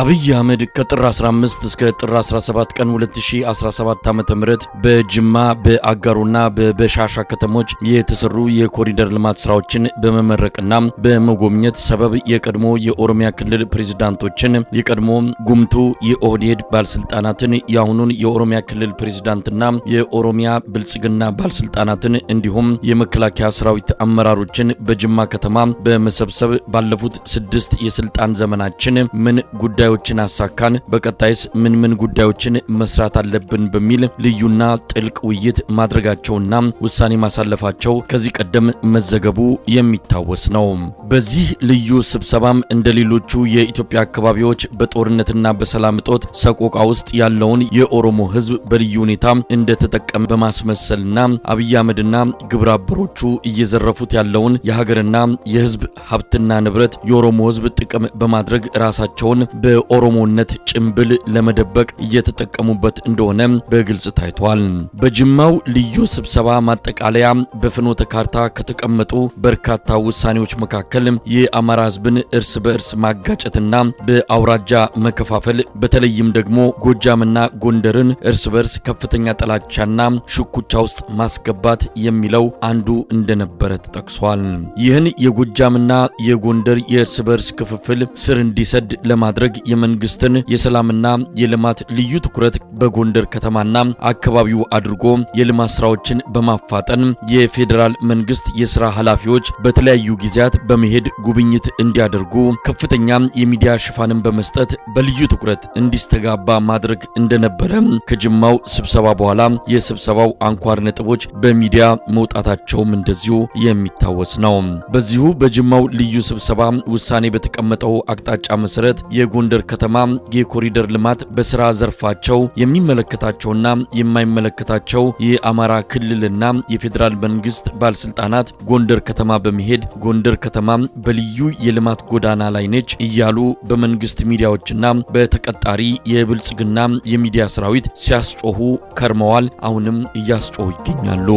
አብይ አህመድ ከጥር 15 እስከ ጥር 17 ቀን 2017 ዓ.ም በጅማ በአጋሩና በበሻሻ ከተሞች የተሰሩ የኮሪደር ልማት ስራዎችን በመመረቅና በመጎብኘት ሰበብ የቀድሞ የኦሮሚያ ክልል ፕሬዝዳንቶችን የቀድሞ ጉምቱ የኦህዴድ ባለስልጣናትን ያሁኑን የኦሮሚያ ክልል ፕሬዝዳንትና የኦሮሚያ ብልጽግና ባለስልጣናትን እንዲሁም የመከላከያ ሰራዊት አመራሮችን በጅማ ከተማ በመሰብሰብ ባለፉት 6 የስልጣን ዘመናችን ምን ጉዳዮችን አሳካን በቀጣይስ ምን ጉዳዮችን መስራት አለብን በሚል ልዩና ጥልቅ ውይይት ማድረጋቸውና ውሳኔ ማሳለፋቸው ከዚህ ቀደም መዘገቡ የሚታወስ ነው። በዚህ ልዩ ስብሰባም እንደሌሎቹ የኢትዮጵያ አካባቢዎች በጦርነትና በሰላም እጦት ሰቆቃ ውስጥ ያለውን የኦሮሞ ህዝብ በልዩ ሁኔታ እንደተጠቀመ በማስመሰልና አብይ አህመድና ግብረ አበሮቹ እየዘረፉት ያለውን የሀገርና የህዝብ ሀብትና ንብረት የኦሮሞ ህዝብ ጥቅም በማድረግ ራሳቸውን በኦሮሞነት ጭምብል ለመደበቅ እየተጠቀሙበት እንደሆነ በግልጽ ታይቷል። በጅማው ልዩ ስብሰባ ማጠቃለያ በፍኖተ ካርታ ከተቀመጡ በርካታ ውሳኔዎች መካከል የአማራ ህዝብን እርስ በእርስ ማጋጨትና በአውራጃ መከፋፈል በተለይም ደግሞ ጎጃምና ጎንደርን እርስ በእርስ ከፍተኛ ጥላቻና ሽኩቻ ውስጥ ማስገባት የሚለው አንዱ እንደነበረ ተጠቅሷል። ይህን የጎጃምና የጎንደር የእርስ በእርስ ክፍፍል ስር እንዲሰድ ለማድረግ የመንግስትን የሰላምና የልማት ልዩ ትኩረት በጎንደር ከተማና አካባቢው አድርጎ የልማት ስራዎችን በማፋጠን የፌደራል መንግስት የሥራ ኃላፊዎች በተለያዩ ጊዜያት በመሄድ ጉብኝት እንዲያደርጉ ከፍተኛ የሚዲያ ሽፋንን በመስጠት በልዩ ትኩረት እንዲስተጋባ ማድረግ እንደነበረ ከጅማው ስብሰባ በኋላ የስብሰባው አንኳር ነጥቦች በሚዲያ መውጣታቸውም እንደዚሁ የሚታወስ ነው። በዚሁ በጅማው ልዩ ስብሰባ ውሳኔ በተቀመጠው አቅጣጫ መሰረት የጎንደር ከተማ የኮሪደር ልማት በስራ ዘርፋቸው የሚመለከታቸውና የማይመለከታቸው የአማራ ክልልና የፌደራል መንግስት ባለስልጣናት ጎንደር ከተማ በመሄድ ጎንደር ከተማ በልዩ የልማት ጎዳና ላይ ነች እያሉ በመንግስት ሚዲያዎችና በተቀጣሪ የብልጽግና የሚዲያ ሰራዊት ሲያስጮሁ ከርመዋል። አሁንም እያስጮሁ ይገኛሉ።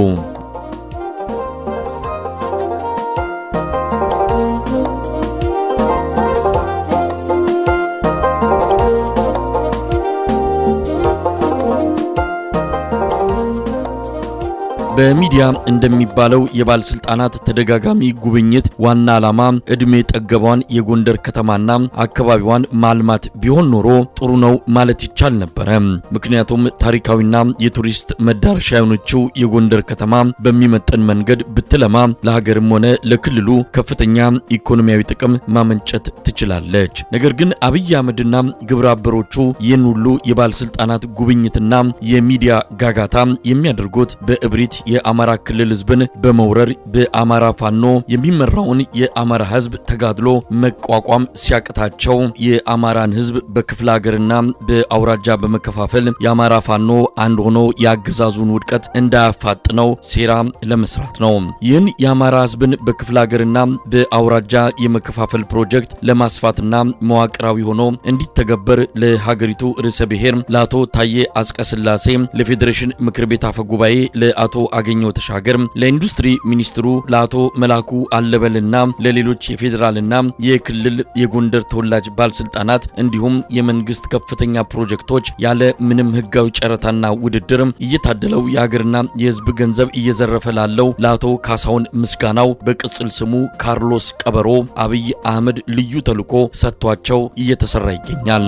በሚዲያ እንደሚባለው የባለስልጣናት ተደጋጋሚ ጉብኝት ዋና ዓላማ እድሜ ጠገቧን የጎንደር ከተማና አካባቢዋን ማልማት ቢሆን ኖሮ ጥሩ ነው ማለት ይቻል ነበር። ምክንያቱም ታሪካዊና የቱሪስት መዳረሻ የሆነችው የጎንደር ከተማ በሚመጠን መንገድ ብትለማ ለሀገርም ሆነ ለክልሉ ከፍተኛ ኢኮኖሚያዊ ጥቅም ማመንጨት ትችላለች። ነገር ግን አብይ አህመድና ግብረ አበሮቹ ይህን ሁሉ የባለስልጣናት ጉብኝትና የሚዲያ ጋጋታ የሚያደርጉት በእብሪት የአማራ ክልል ህዝብን በመውረር በአማራ ፋኖ የሚመራውን የአማራ ህዝብ ተጋድሎ መቋቋም ሲያቅታቸው የአማራን ህዝብ በክፍለ ሀገርና በአውራጃ በመከፋፈል የአማራ ፋኖ አንድ ሆኖ ያገዛዙን ውድቀት እንዳያፋጥነው ሴራ ለመስራት ነው። ይህን የአማራ ህዝብን በክፍለ ሀገርና በአውራጃ የመከፋፈል ፕሮጀክት ለማስፋትና መዋቅራዊ ሆኖ እንዲተገበር ለሀገሪቱ ርዕሰ ብሔር ለአቶ ታዬ አጽቀሥላሴ፣ ለፌዴሬሽን ምክር ቤት አፈ ጉባኤ ለአቶ አገኘው ተሻገር፣ ለኢንዱስትሪ ሚኒስትሩ ለአቶ መላኩ አለበልና ለሌሎች የፌደራልና የክልል የጎንደር ተወላጅ ባለስልጣናት እንዲሁም የመንግስት ከፍተኛ ፕሮጀክቶች ያለ ምንም ህጋዊ ጨረታና ውድድር እየታደለው የሀገርና የህዝብ ገንዘብ እየዘረፈ ላለው ለአቶ ካሳሁን ምስጋናው በቅጽል ስሙ ካርሎስ ቀበሮ አብይ አህመድ ልዩ ተልዕኮ ሰጥቷቸው እየተሰራ ይገኛል።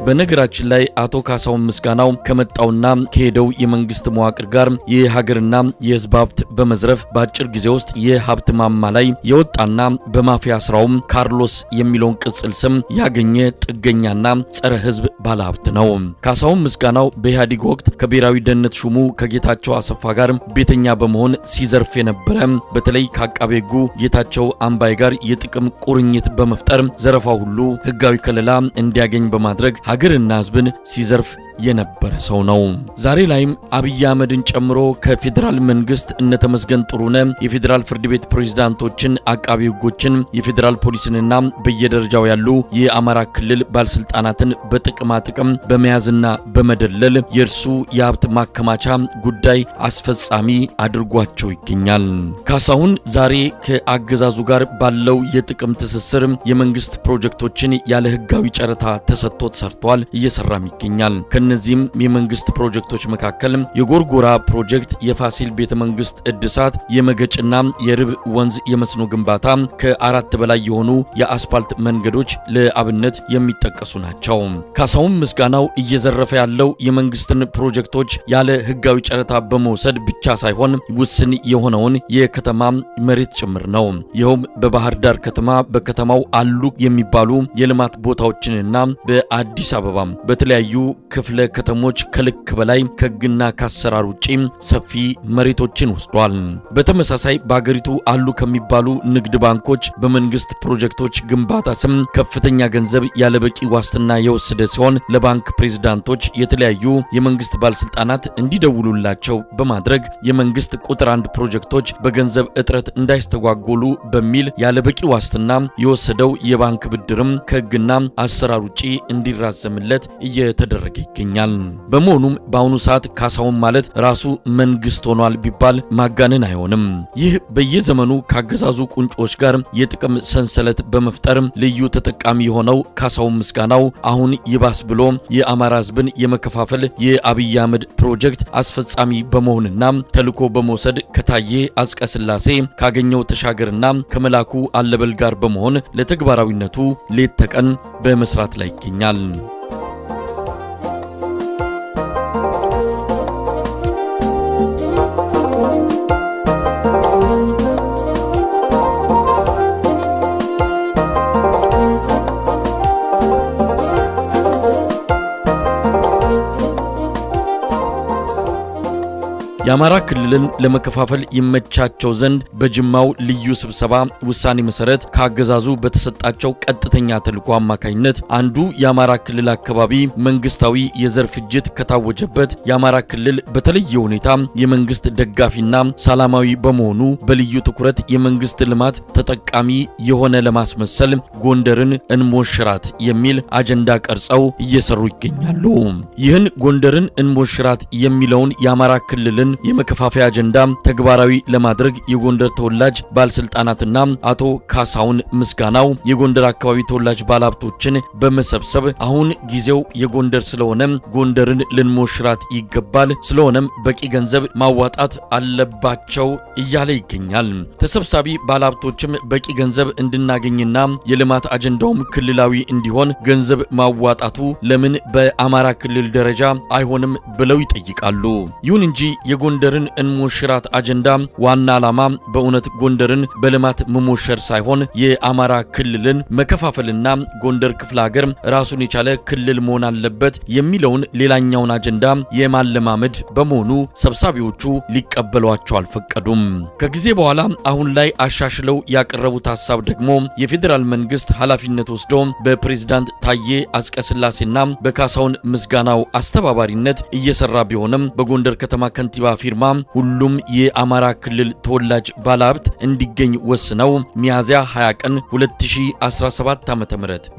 በነገራችን ላይ አቶ ካሳሁን ምስጋናው ከመጣውና ከሄደው የመንግስት መዋቅር ጋር የሀገርና የህዝብ ሀብት በመዝረፍ በአጭር ጊዜ ውስጥ የሀብት ማማ ላይ የወጣና በማፊያ ስራውም ካርሎስ የሚለውን ቅጽል ስም ያገኘ ጥገኛና ጸረ ህዝብ ባለሀብት ነው። ካሳሁን ምስጋናው በኢህአዴግ ወቅት ከብሔራዊ ደህንነት ሹሙ ከጌታቸው አሰፋ ጋር ቤተኛ በመሆን ሲዘርፍ የነበረ በተለይ ከአቃቤ ሕጉ ጌታቸው አምባይ ጋር የጥቅም ቁርኝት በመፍጠር ዘረፋው ሁሉ ህጋዊ ከለላ እንዲያገኝ በማድረግ ሀገርና ህዝብን ሲዘርፍ የነበረ ሰው ነው። ዛሬ ላይም አብይ አህመድን ጨምሮ ከፌደራል መንግስት እነ ተመስገን ጥሩነህ የፌደራል ፍርድ ቤት ፕሬዝዳንቶችን፣ አቃቢ ህጎችን፣ የፌደራል ፖሊስንና በየደረጃው ያሉ የአማራ ክልል ባለስልጣናትን በጥቅማ ጥቅም በመያዝና በመደለል የእርሱ የሀብት ማከማቻ ጉዳይ አስፈጻሚ አድርጓቸው ይገኛል። ካሳሁን ዛሬ ከአገዛዙ ጋር ባለው የጥቅም ትስስር የመንግስት ፕሮጀክቶችን ያለ ህጋዊ ጨረታ ተሰጥቶት ሰርቷል፣ እየሰራም ይገኛል። ከነዚህም የመንግስት ፕሮጀክቶች መካከል የጎርጎራ ፕሮጀክት፣ የፋሲል ቤተመንግስት እድሳት፣ የመገጭና የርብ ወንዝ የመስኖ ግንባታ፣ ከ4 በላይ የሆኑ የአስፓልት መንገዶች ለአብነት የሚጠቀሱ ናቸው። ካሳሁን ምስጋናው እየዘረፈ ያለው የመንግስትን ፕሮጀክቶች ያለ ህጋዊ ጨረታ በመውሰድ ብቻ ሳይሆን ውስን የሆነውን የከተማ መሬት ጭምር ነው። ይኸውም በባህር ዳር ከተማ በከተማው አሉ የሚባሉ የልማት ቦታዎችንና በአዲስ አበባ በተለያዩ ክፍለ ከተሞች ከልክ በላይ ከህግና ከአሰራር ውጪ ሰፊ መሬቶችን ወስዷል። በተመሳሳይ በአገሪቱ አሉ ከሚባሉ ንግድ ባንኮች በመንግስት ፕሮጀክቶች ግንባታ ስም ከፍተኛ ገንዘብ ያለበቂ ዋስትና የወሰደ ሲሆን ለባንክ ፕሬዝዳንቶች የተለያዩ የመንግስት ባለስልጣናት እንዲደውሉላቸው በማድረግ የመንግስት ቁጥር 1 ፕሮጀክቶች በገንዘብ እጥረት እንዳይስተጓጎሉ በሚል ያለበቂ ዋስትና የወሰደው የባንክ ብድርም ከህግና አሰራር ውጪ እንዲራዘምለት እየተደረገ ይገኛል። በመሆኑም በአሁኑ ሰዓት ካሳሁን ማለት ራሱ መንግስት ሆኗል ቢባል ማጋነን አይሆንም። ይህ በየዘመኑ ካገዛዙ ቁንጮች ጋር የጥቅም ሰንሰለት በመፍጠር ልዩ ተጠቃሚ የሆነው ካሳሁን ምስጋናው አሁን ይባስ ብሎ የአማራ ህዝብን የመከፋፈል የአብይ አህመድ ፕሮጀክት አስፈጻሚ በመሆንና ተልኮ በመውሰድ ከታዬ አጽቀ ሥላሴ ካገኘው ተሻገርና ከመላኩ አለበል ጋር በመሆን ለተግባራዊነቱ ሌት ተቀን በመስራት ላይ ይገኛል። የአማራ ክልልን ለመከፋፈል ይመቻቸው ዘንድ በጅማው ልዩ ስብሰባ ውሳኔ መሰረት ካገዛዙ በተሰጣቸው ቀጥተኛ ተልዕኮ አማካኝነት አንዱ የአማራ ክልል አካባቢ መንግስታዊ የዘር ፍጅት ከታወጀበት የአማራ ክልል በተለየ ሁኔታ የመንግስት ደጋፊና ሰላማዊ በመሆኑ በልዩ ትኩረት የመንግስት ልማት ተጠቃሚ የሆነ ለማስመሰል ጎንደርን እንሞሽራት የሚል አጀንዳ ቀርጸው እየሰሩ ይገኛሉ። ይህን ጎንደርን እንሞሽራት የሚለውን የአማራ ክልልን የመከፋፈያ አጀንዳ ተግባራዊ ለማድረግ የጎንደር ተወላጅ ባለስልጣናትና አቶ ካሳሁን ምስጋናው የጎንደር አካባቢ ተወላጅ ባለሀብቶችን በመሰብሰብ አሁን ጊዜው የጎንደር ስለሆነ ጎንደርን ልንሞሽራት ይገባል፣ ስለሆነም በቂ ገንዘብ ማዋጣት አለባቸው እያለ ይገኛል። ተሰብሳቢ ባለሀብቶችም በቂ ገንዘብ እንድናገኝና የልማት አጀንዳውም ክልላዊ እንዲሆን ገንዘብ ማዋጣቱ ለምን በአማራ ክልል ደረጃ አይሆንም ብለው ይጠይቃሉ። ይሁን እንጂ የጎንደርን እንሞሽራት አጀንዳ ዋና ዓላማ በእውነት ጎንደርን በልማት መሞሸር ሳይሆን የአማራ ክልልን መከፋፈልና ጎንደር ክፍለ ሀገር ራሱን የቻለ ክልል መሆን አለበት የሚለውን ሌላኛውን አጀንዳ የማለማመድ በመሆኑ ሰብሳቢዎቹ ሊቀበሏቸው አልፈቀዱም። ከጊዜ በኋላ አሁን ላይ አሻሽለው ያቀረቡት ሐሳብ ደግሞ የፌደራል መንግስት ኃላፊነት ወስዶ በፕሬዝዳንት ታዬ አጽቀ ሥላሴና በካሳሁን ምስጋናው አስተባባሪነት እየሰራ ቢሆንም በጎንደር ከተማ ከንቲባ ፊርማ ሁሉም የአማራ ክልል ተወላጅ ባለሀብት እንዲገኝ ወስነው ሚያዝያ 20 ቀን 2017 ዓ.ም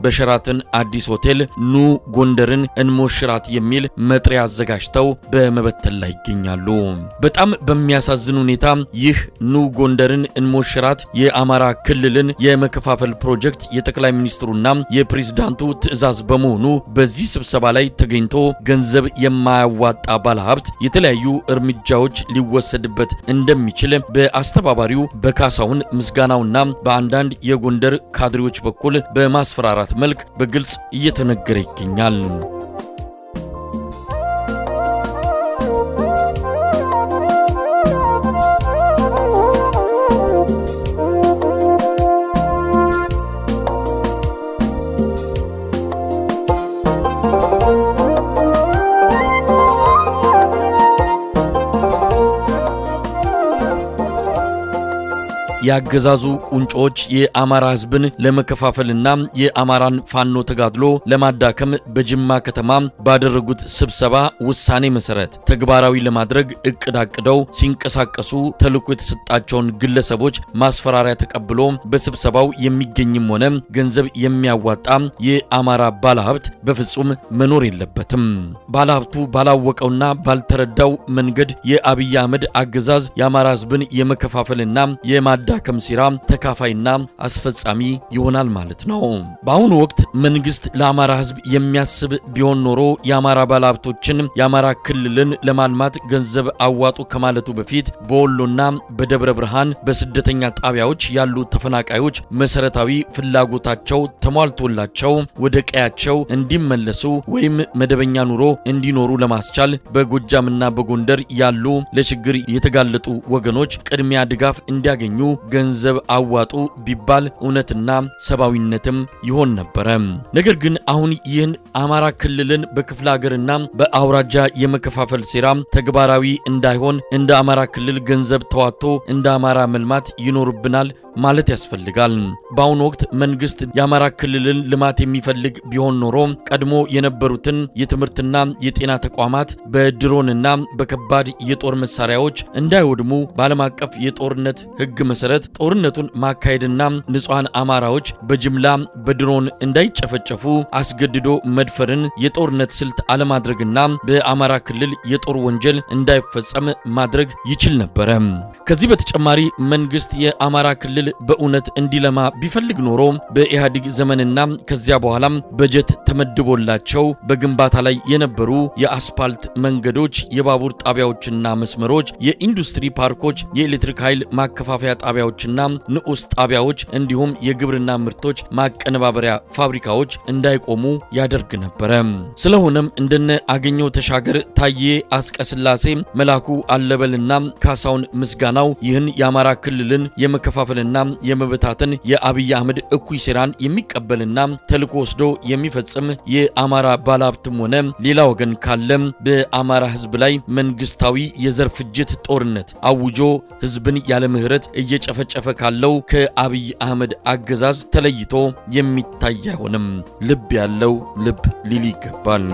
በሸራተን አዲስ ሆቴል ኑ ጎንደርን እንሞሽራት የሚል መጥሪያ አዘጋጅተው በመበተን ላይ ይገኛሉ። በጣም በሚያሳዝን ሁኔታ ይህ ኑ ጎንደርን እንሞሽራት የአማራ ክልልን የመከፋፈል ፕሮጀክት የጠቅላይ ሚኒስትሩና የፕሬዝዳንቱ ትዕዛዝ በመሆኑ በዚህ ስብሰባ ላይ ተገኝቶ ገንዘብ የማያዋጣ ባለሀብት የተለያዩ እርምጃዎች ሊወሰድበት እንደሚችል በአስተባባሪው በካሳሁን ምስጋናውና በአንዳንድ የጎንደር ካድሬዎች በኩል በማስፈራራት መልክ በግልጽ እየተነገረ ይገኛል። ያገዛዙ ቁንጮች የአማራ ህዝብን ለመከፋፈልና የአማራን ፋኖ ተጋድሎ ለማዳከም በጅማ ከተማ ባደረጉት ስብሰባ ውሳኔ መሰረት ተግባራዊ ለማድረግ እቅድ አቅደው ሲንቀሳቀሱ ተልዕኮ የተሰጣቸውን ግለሰቦች ማስፈራሪያ ተቀብሎ በስብሰባው የሚገኝም ሆነ ገንዘብ የሚያዋጣ የአማራ ባለሀብት በፍጹም መኖር የለበትም። ባለሀብቱ ባላወቀውና ባልተረዳው መንገድ የአብይ አህመድ አገዛዝ የአማራ ህዝብን የመከፋፈልና የማዳከም ሴራ ተካፋይና አስፈጻሚ ይሆናል ማለት ነው። በአሁኑ ወቅት መንግስት ለአማራ ህዝብ የሚያስብ ቢሆን ኖሮ የአማራ ባለሀብቶችን የአማራ ክልልን ለማልማት ገንዘብ አዋጡ ከማለቱ በፊት በወሎና በደብረ ብርሃን በስደተኛ ጣቢያዎች ያሉ ተፈናቃዮች መሰረታዊ ፍላጎታቸው ተሟልቶላቸው ወደ ቀያቸው እንዲመለሱ ወይም መደበኛ ኑሮ እንዲኖሩ ለማስቻል በጎጃምና በጎንደር ያሉ ለችግር የተጋለጡ ወገኖች ቅድሚያ ድጋፍ እንዲያገኙ ገንዘብ አዋጡ ቢባል እውነትና ሰባዊነትም ይሆን ነበር። ነገር ግን አሁን ይህን አማራ ክልልን በክፍለ ሀገርና በአውራጃ የመከፋፈል ሴራ ተግባራዊ እንዳይሆን እንደ አማራ ክልል ገንዘብ ተዋጥቶ እንደ አማራ መልማት ይኖርብናል ማለት ያስፈልጋል። በአሁኑ ወቅት መንግስት የአማራ ክልልን ልማት የሚፈልግ ቢሆን ኖሮ ቀድሞ የነበሩትን የትምህርትና የጤና ተቋማት በድሮንና በከባድ የጦር መሳሪያዎች እንዳይወድሙ በዓለም አቀፍ የጦርነት ሕግ መሰረት ጦርነቱን ማካሄድና ንጹሃን አማራዎች በጅምላ በድሮን እንዳይጨፈጨፉ አስገድዶ መድፈርን የጦርነት ስልት አለማድረግና በአማራ ክልል የጦር ወንጀል እንዳይፈጸም ማድረግ ይችል ነበር። ከዚህ በተጨማሪ መንግስት የአማራ ክልል በእውነት እንዲለማ ቢፈልግ ኖሮ በኢህአዴግ ዘመንና ከዚያ በኋላም በጀት ተመድቦላቸው በግንባታ ላይ የነበሩ የአስፓልት መንገዶች፣ የባቡር ጣቢያዎችና መስመሮች፣ የኢንዱስትሪ ፓርኮች፣ የኤሌክትሪክ ኃይል ማከፋፈያ ጣቢያዎችና ንዑስ ጣቢያዎች እንዲሁም የግብርና ምርቶች ማቀነባበሪያ ፋብሪካዎች እንዳይቆሙ ያደርግ ነበር። ስለሆነም እንደነ አገኘው ተሻገር፣ ታዬ አስቀስላሴ፣ መላኩ አለበልና ካሳውን ምስጋናው ይህን የአማራ ክልልን የመከፋፈልና የመበታተን የአብይ አህመድ እኩይ ሴራን የሚቀበልና ተልዕኮ ወስዶ የሚፈጽም የአማራ ባለሀብትም ሆነ ሌላ ወገን ካለ በአማራ ህዝብ ላይ መንግስታዊ የዘር ፍጅት ጦርነት አውጆ ህዝብን ያለ ምህረት እየጨፈጨፈ ካለው ከአብይ አህመድ አገዛዝ ተለይቶ የሚታይ አይሆንም። ልብ ያለው ልብ ሊል ይገባል።